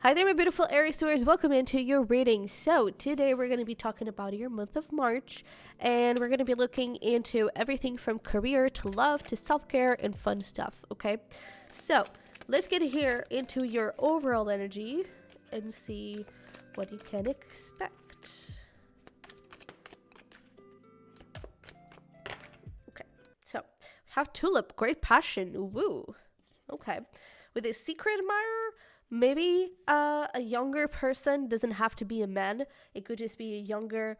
Hi there, my beautiful Aries Taurus. Welcome into your reading. So today we're going to be talking about your month of March, and we're going to be looking into everything from career to love to self-care and fun stuff, okay? So let's get here into your overall energy and see what you can expect. Okay, so we have Tulip, great passion, woo. Okay, with a secret admirer, maybe a younger person, doesn't have to be a man. It could just be a younger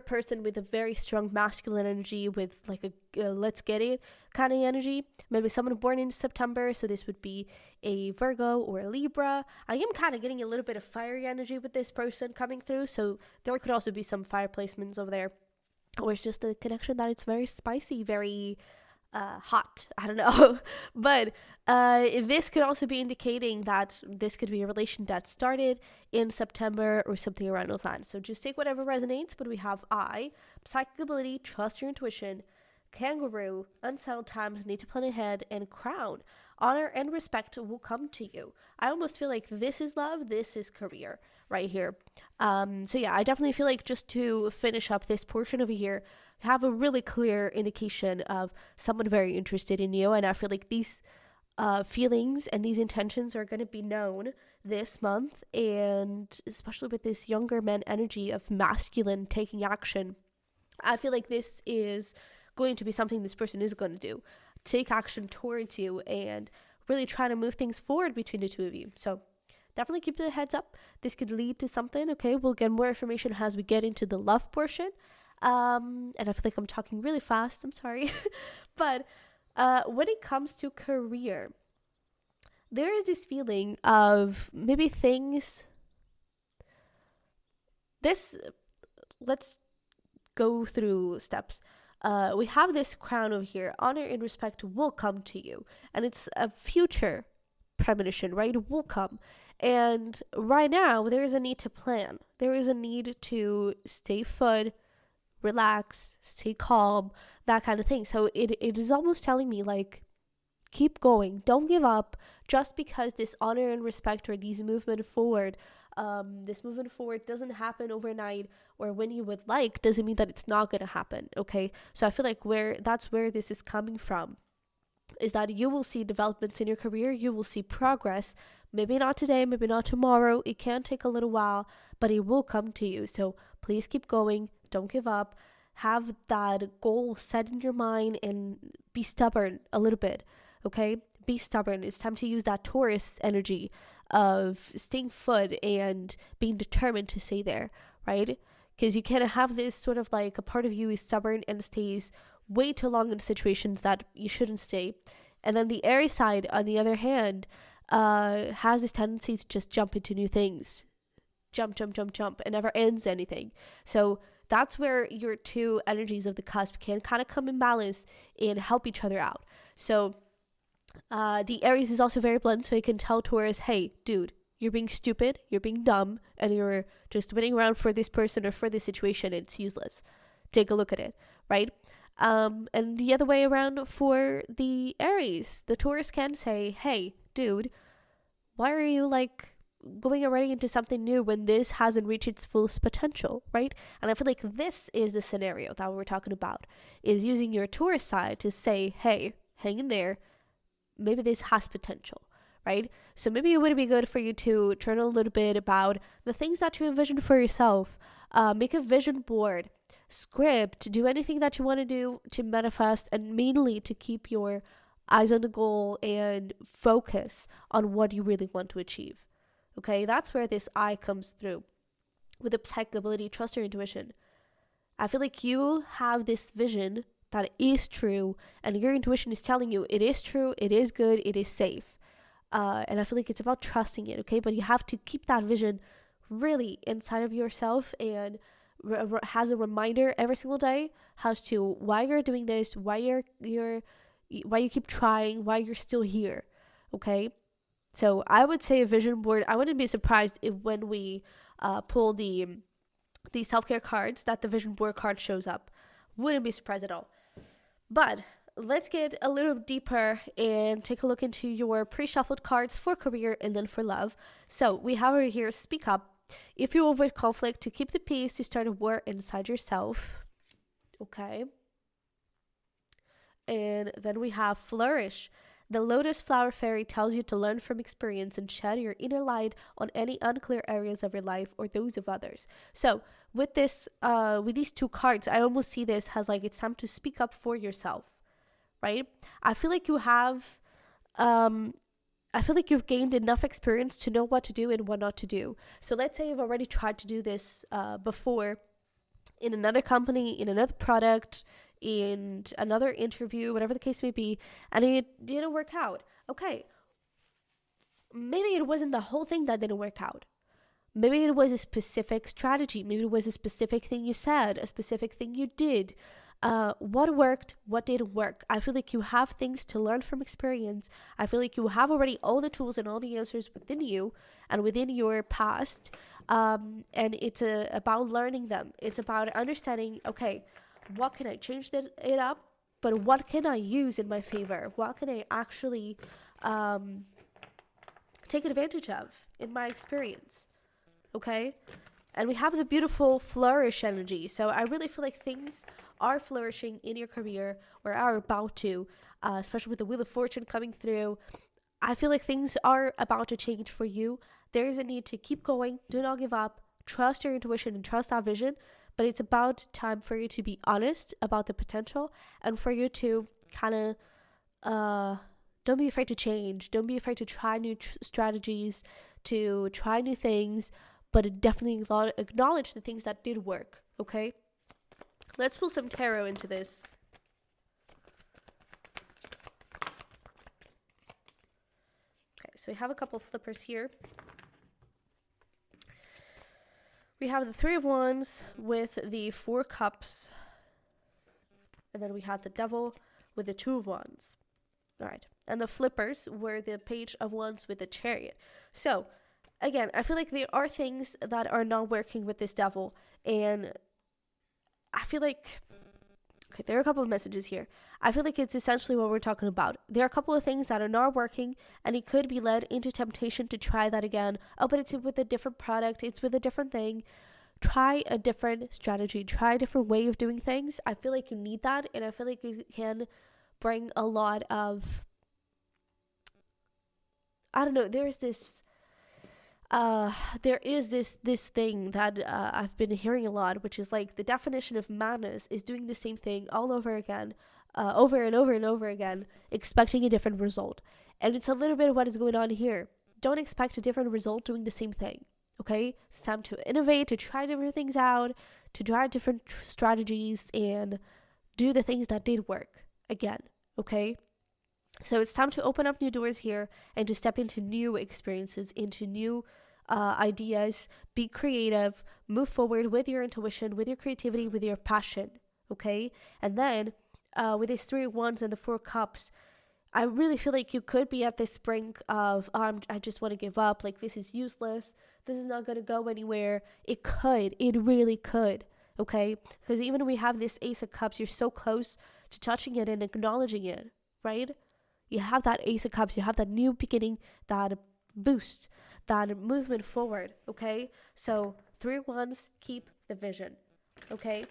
person with a very strong masculine energy, with like a let's get it kind of energy. Maybe someone born in September, so this would be a Virgo or a Libra. I am kind of getting a little bit of fiery energy with this person coming through, so there could also be some fire placements over there. Or it's just a connection that it's very spicy, very hot. I don't know. But this could also be indicating that this could be a relation that started in September or something around those lines. So just take whatever resonates. But we have psychic ability, trust your intuition, kangaroo, unsettled times, need to plan ahead, and crown. Honor and respect will come to you. I almost feel like this is love, this is career right here. So yeah, I definitely feel like, just to finish up this portion over here, have a really clear indication of someone very interested in you. And I feel like these feelings and these intentions are going to be known this month, and especially with this younger man energy of masculine taking action, I feel like this is going to be something this person is going to do, take action towards you and really try to move things forward between the two of you. So definitely keep the heads up. This could lead to something. Okay, we'll get more information as we get into the love portion. And I feel like I'm talking really fast. I'm sorry. But when it comes to career, there is this feeling of maybe things. Let's go through steps. We have this crown over here. Honor and respect will come to you. And it's a future premonition, right? It will come. And right now, there is a need to plan. There is a need to stay put, relax, stay calm, that kind of thing. So it is almost telling me, like, keep going, don't give up. Just because this honor and respect, or this movement forward doesn't happen overnight or when you would like, doesn't mean that it's not going to happen. Okay, so I feel like that's where this is coming from, is that you will see developments in your career, you will see progress. Maybe not today, maybe not tomorrow, it can take a little while, but it will come to you. So please keep going, don't give up, have that goal set in your mind, and be stubborn a little bit. Okay, be stubborn. It's time to use that Taurus energy of staying put and being determined to stay there, right? Because you can't have this sort of like a part of you is stubborn and stays way too long in situations that you shouldn't stay. And then the Aries side, on the other hand, has this tendency to just jump into new things. Jump, and never ends anything. So that's where your two energies of the cusp can kind of come in balance and help each other out. So the Aries is also very blunt, so you can tell Taurus, hey, dude, you're being stupid, you're being dumb, and you're just waiting around for this person or for this situation. It's useless. Take a look at it, right? And the other way around for the Aries, the Taurus can say, hey, dude, why are you like going already into something new when this hasn't reached its fullest potential, right? And I feel like this is the scenario that we're talking about, is using your Taurus side to say, hey, hang in there, maybe this has potential, right? So maybe it would be good for you to journal a little bit about the things that you envision for yourself. Make a vision board, script, do anything that you want to do to manifest, and mainly to keep your eyes on the goal and focus on what you really want to achieve. Okay, that's where this I comes through. With the psychic ability, trust your intuition. I feel like you have this vision that is true, and your intuition is telling you it is true, it is good, it is safe. And I feel like it's about trusting it, okay? But you have to keep that vision really inside of yourself, and has a reminder every single day as to why you're doing this, why you keep trying, why you're still here, okay? So I would say a vision board. I wouldn't be surprised if when we pull the self-care cards that the vision board card shows up. Wouldn't be surprised at all. But let's get a little deeper and take a look into your pre-shuffled cards for career and then for love. So we have over here, speak up. If you avoid conflict, to keep the peace, to start a war inside yourself. Okay. And then we have flourish. The lotus flower fairy tells you to learn from experience and shed your inner light on any unclear areas of your life or those of others. So with this, with these two cards, I almost see this as like it's time to speak up for yourself, right? I feel like you have, I feel like you've gained enough experience to know what to do and what not to do. So let's say you've already tried to do this before in another company, in another product, in another interview, whatever the case may be, and it didn't work out. Okay, maybe it wasn't the whole thing that didn't work out. Maybe it was a specific strategy. Maybe it was a specific thing you said, a specific thing you did. What worked, what didn't work. I feel like you have things to learn from experience. I feel like you have already all the tools and all the answers within you and within your past. And it's about learning them. It's about understanding, okay, what can I change it up? But what can I use in my favor? What can I actually take advantage of in my experience? Okay? And we have the beautiful flourish energy. So I really feel like things are flourishing in your career or are about to, especially with the Wheel of Fortune coming through. I feel like things are about to change for you. There is a need to keep going. Do not give up. Trust your intuition and trust that vision. But it's about time for you to be honest about the potential and for you to kind of, don't be afraid to change. Don't be afraid to try new strategies, to try new things, but definitely acknowledge the things that did work, okay? Let's pull some tarot into this. Okay, so we have a couple of flippers here. We have the Three of Wands with the Four Cups. And then we have the Devil with the Two of Wands. All right. And the flippers were the Page of Wands with the Chariot. So, again, I feel like there are things that are not working with this Devil. And I feel like, okay, there are a couple of messages here. I feel like it's essentially what we're talking about. There are a couple of things that are not working, and it could be led into temptation to try that again. Oh, but it's with a different product. It's with a different thing. Try a different strategy. Try a different way of doing things. I feel like you need that, and I feel like it can bring a lot of, I don't know, there is this thing that I've been hearing a lot, which is like the definition of madness is doing the same thing all over again, over and over and over again, expecting a different result. And it's a little bit of what is going on here. Don't expect a different result doing the same thing, okay? It's time to innovate, to try different things out, to try different strategies, and do the things that did work again, okay? So it's time to open up new doors here and to step into new experiences, into new ideas, be creative, move forward with your intuition, with your creativity, with your passion, okay? And then with these Three of Wands and the Four Cups, I really feel like you could be at this brink of, I just want to give up, like this is useless, this is not going to go anywhere. It really could, okay? Because even when we have this Ace of Cups, you're so close to touching it and acknowledging it, right? You have that Ace of Cups, you have that new beginning, that boost, that movement forward, okay? So, Three of Wands, keep the vision, okay?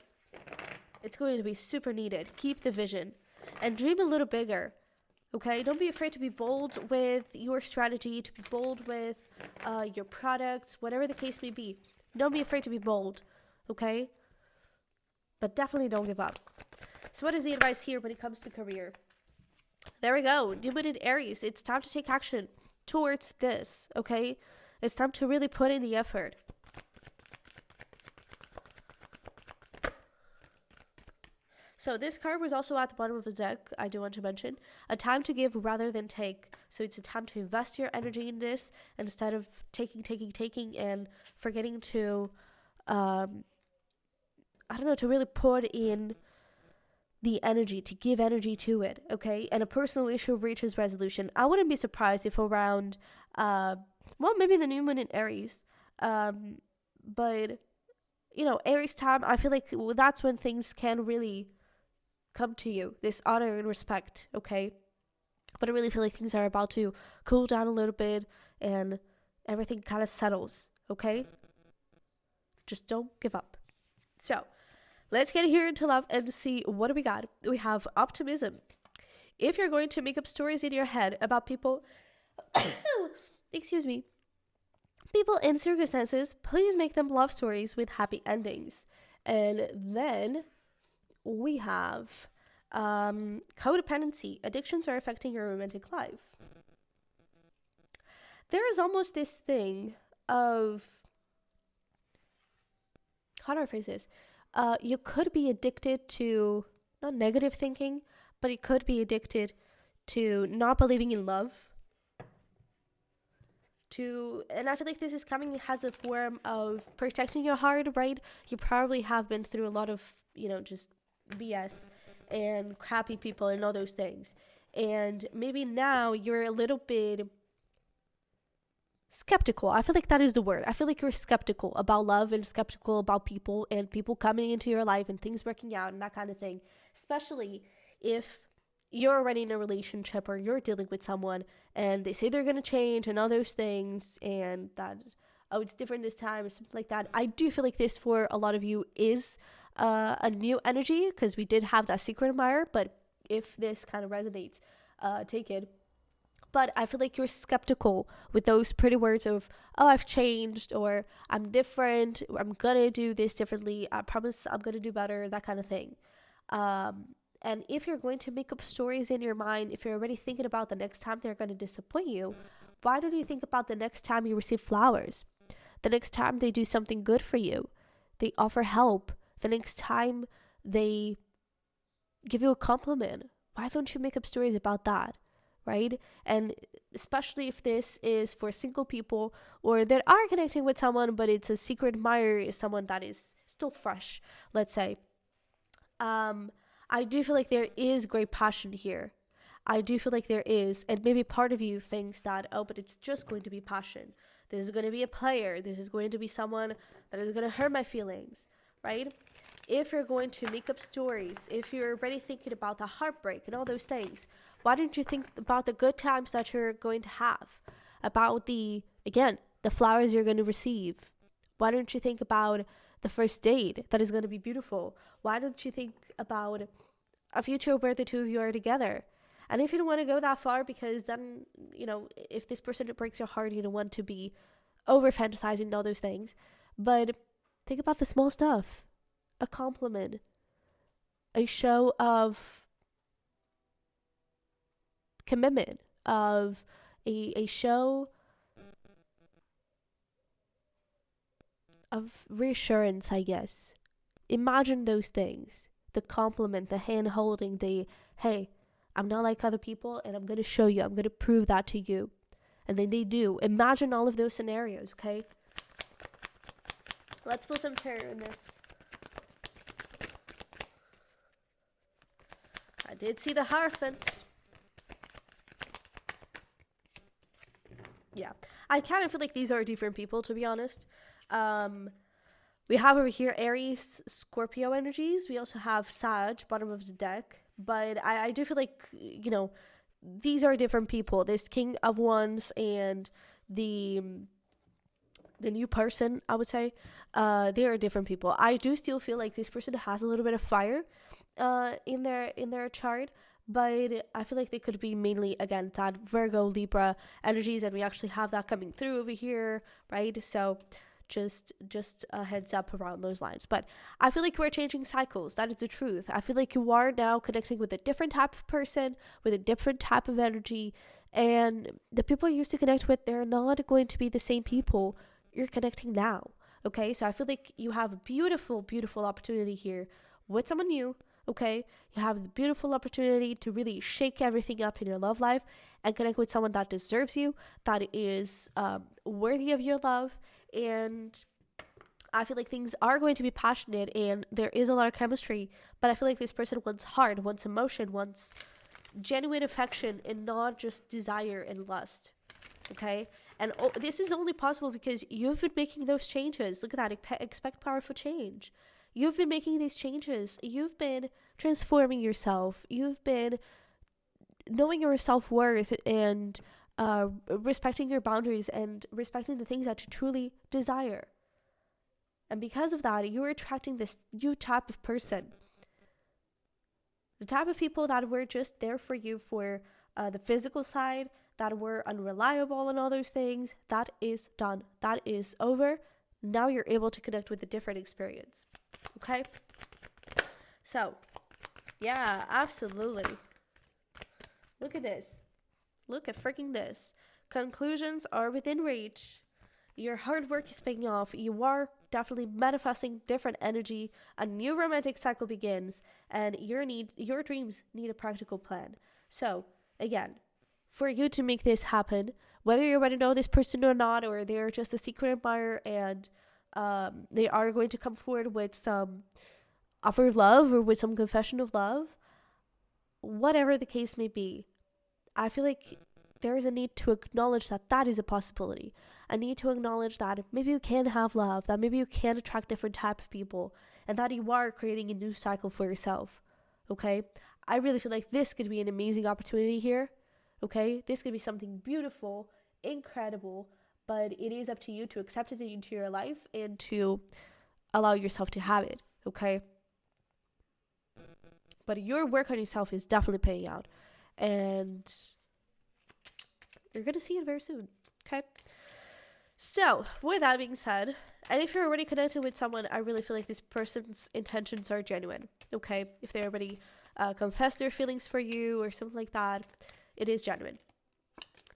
It's going to be super needed. Keep the vision and dream a little bigger, okay? Don't be afraid to be bold with your strategy, to be bold with your products, whatever the case may be. Don't be afraid to be bold, okay? But definitely don't give up. So what is the advice here when it comes to career? There we go. Limited Aries. It's time to take action towards this, okay? It's time to really put in the effort. So this card was also at the bottom of the deck, I do want to mention. A time to give rather than take. So it's a time to invest your energy in this instead of taking and forgetting to, to really put in the energy, to give energy to it, okay? And a personal issue reaches resolution. I wouldn't be surprised if around, maybe the new moon in Aries, but, Aries time, I feel like that's when things can really come to you, this honor and respect, okay? But I really feel like things are about to cool down a little bit and everything kind of settles, okay? Just don't give up. So, let's get here into love and see what do we got. We have optimism. If you're going to make up stories in your head about people, excuse me, people and circumstances, please make them love stories with happy endings. And then we have codependency. Addictions are affecting your romantic life. There is almost this thing of, how do I phrase this? You could be addicted to, not negative thinking, but you could be addicted to not believing in love. And I feel like this is coming as a form of protecting your heart, right? You probably have been through a lot of, just BS and crappy people and all those things. And maybe now you're a little bit skeptical. I feel like that is the word. I feel like you're skeptical about love and skeptical about people and people coming into your life and things working out and that kind of thing. Especially if you're already in a relationship or you're dealing with someone and they say they're going to change and all those things and that, oh, it's different this time or something like that. I do feel like this for a lot of you is a new energy because we did have that secret admirer, but if this kind of resonates, take it. But I feel like you're skeptical with those pretty words of, oh, I've changed, or I'm different, or I'm going to do this differently, I promise I'm going to do better, that kind of thing. And if you're going to make up stories in your mind, if you're already thinking about the next time they're going to disappoint you, why don't you think about the next time you receive flowers? The next time they do something good for you, they offer help, the next time they give you a compliment. Why don't you make up stories about that? Right? And especially if this is for single people or that are connecting with someone, but it's a secret admirer, is someone that is still fresh, let's say. I do feel like there is great passion here. I do feel like there is, and maybe part of you thinks that, oh, but it's just going to be passion. This is going to be a player. This is going to be someone that is going to hurt my feelings, right? If you're going to make up stories, if you're already thinking about the heartbreak and all those things, why don't you think about the good times that you're going to have? About the flowers you're going to receive? Why don't you think about the first date that is going to be beautiful? Why don't you think about a future where the two of you are together? And if you don't want to go that far, because then, if this person breaks your heart, you don't want to be over fantasizing all those things. But think about the small stuff. A compliment. A show of commitment. Of a show of reassurance, I guess. Imagine those things. The compliment, the hand holding, the, hey, I'm not like other people and I'm going to show you. I'm going to prove that to you. And then they do. Imagine all of those scenarios, okay? Let's pull some tarot in this. I did see the Hierophant. Yeah. I kind of feel like these are different people, to be honest. We have over here Aries, Scorpio energies. We also have Sag, bottom of the deck. But I do feel like, these are different people. This King of Wands and the new person, I would say, they are different people. I do still feel like this person has a little bit of fire in their chart. But I feel like they could be mainly, again, that Virgo, Libra energies. And we actually have that coming through over here, right? So just a heads up around those lines. But I feel like we're changing cycles. That is the truth. I feel like you are now connecting with a different type of person, with a different type of energy, and the people you used to connect with, they're not going to be the same people you're connecting now. Okay, so I feel like you have a beautiful opportunity here with someone new. Okay, you have the beautiful opportunity to really shake everything up in your love life and connect with someone that deserves you, that is worthy of your love. And I feel like things are going to be passionate and there is a lot of chemistry, but I feel like this person wants heart, wants emotion, wants genuine affection and not just desire and lust. Okay? And this is only possible because you've been making those changes. Look at that. Expect powerful change. You've been making these changes. You've been transforming yourself. You've been knowing your self-worth and respecting your boundaries and respecting the things that you truly desire. And because of that, you're attracting this new type of person. The type of people that were just there for you for the physical side, that were unreliable and all those things, that is done. That is over. Now you're able to connect with a different experience. Okay? So, yeah, absolutely. Look at this. Look at freaking this. Conclusions are within reach. Your hard work is paying off. You are definitely manifesting different energy. A new romantic cycle begins, and your dreams need a practical plan. So, again, for you to make this happen, whether you already know this person or not, or they're just a secret admirer and they are going to come forward with some offer of love or with some confession of love, whatever the case may be, I feel like there is a need to acknowledge that that is a possibility. A need to acknowledge that maybe you can have love, that maybe you can attract different type of people, and that you are creating a new cycle for yourself. Okay? I really feel like this could be an amazing opportunity here. Okay? This could be something beautiful, incredible, but it is up to you to accept it into your life and to allow yourself to have it. Okay? But your work on yourself is definitely paying out. And you're going to see it very soon. Okay? So, with that being said, and if you're already connected with someone, I really feel like this person's intentions are genuine. Okay? If they already confess their feelings for you or something like that, it is genuine.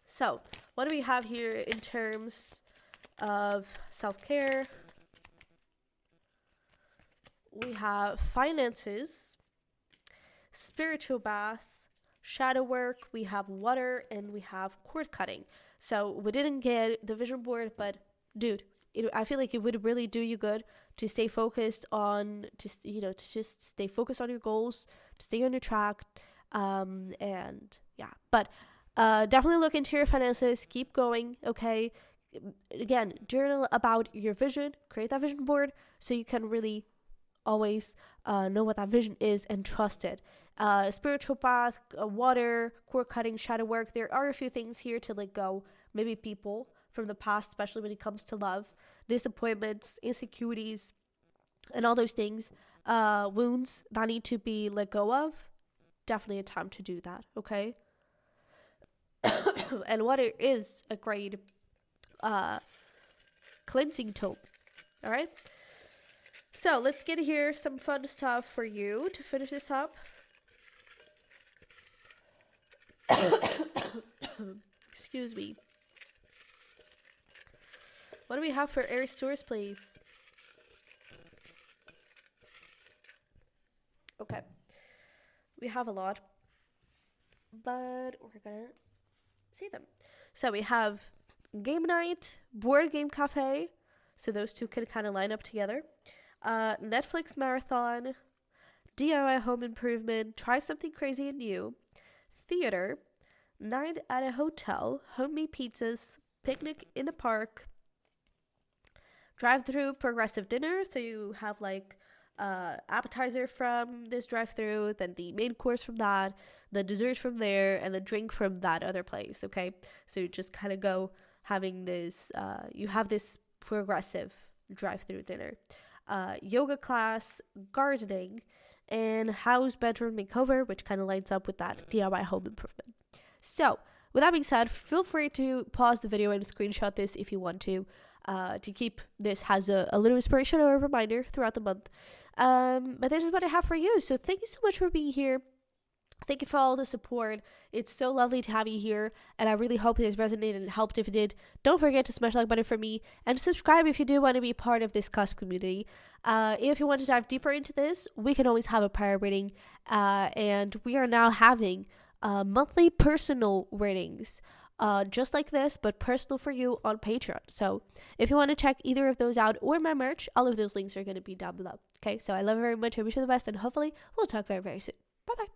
So, what do we have here in terms of self-care? We have finances, spiritual bath, shadow work, we have water, and we have cord cutting. So we didn't get the vision board, but dude, I feel like it would really do you good to stay focused on, to just stay focused on your goals, to stay on your track, and yeah. But definitely look into your finances, keep going, okay? Again, journal about your vision, create that vision board so you can really always know what that vision is and trust it. Spiritual path, water, cord cutting, shadow work. There are a few things here to let go. Maybe people from the past, especially when it comes to love, disappointments, insecurities, and all those things, wounds that need to be let go of. Definitely a time to do that, okay? And water is a great cleansing tool, all right? So let's get here some fun stuff for you to finish this up. Excuse me. What do we have for Aries Taurus, please? Okay. We have a lot, but we're gonna see them. So we have game night, board game cafe. So those two can kind of line up together. Netflix marathon, DIY home improvement, try something crazy and new, theater, night at a hotel, homemade pizzas, picnic in the park, drive-through progressive dinner. So you have like appetizer from this drive-through, then the main course from that, the dessert from there, and the drink from that other place. Okay, so you just kind of go having this. You have this progressive drive-through dinner. Yoga class, gardening, and house bedroom makeover, which kind of lines up with that DIY home improvement. So, with that being said, feel free to pause the video and screenshot this if you want to keep this as a little inspiration or a reminder throughout the month. But this is what I have for you. So, thank you so much for being here. Thank you for all the support. It's so lovely to have you here, and I really hope this resonated and helped. If it did, don't forget to smash the like button for me and subscribe if you do want to be part of this Cusp community. If you want to dive deeper into this, we can always have a prior reading, and we are now having monthly personal readings, just like this, but personal for you on Patreon. So if you want to check either of those out or my merch, all of those links are going to be down below. Okay, so I love you very much. I wish you the best, and hopefully we'll talk very, very soon. Bye-bye.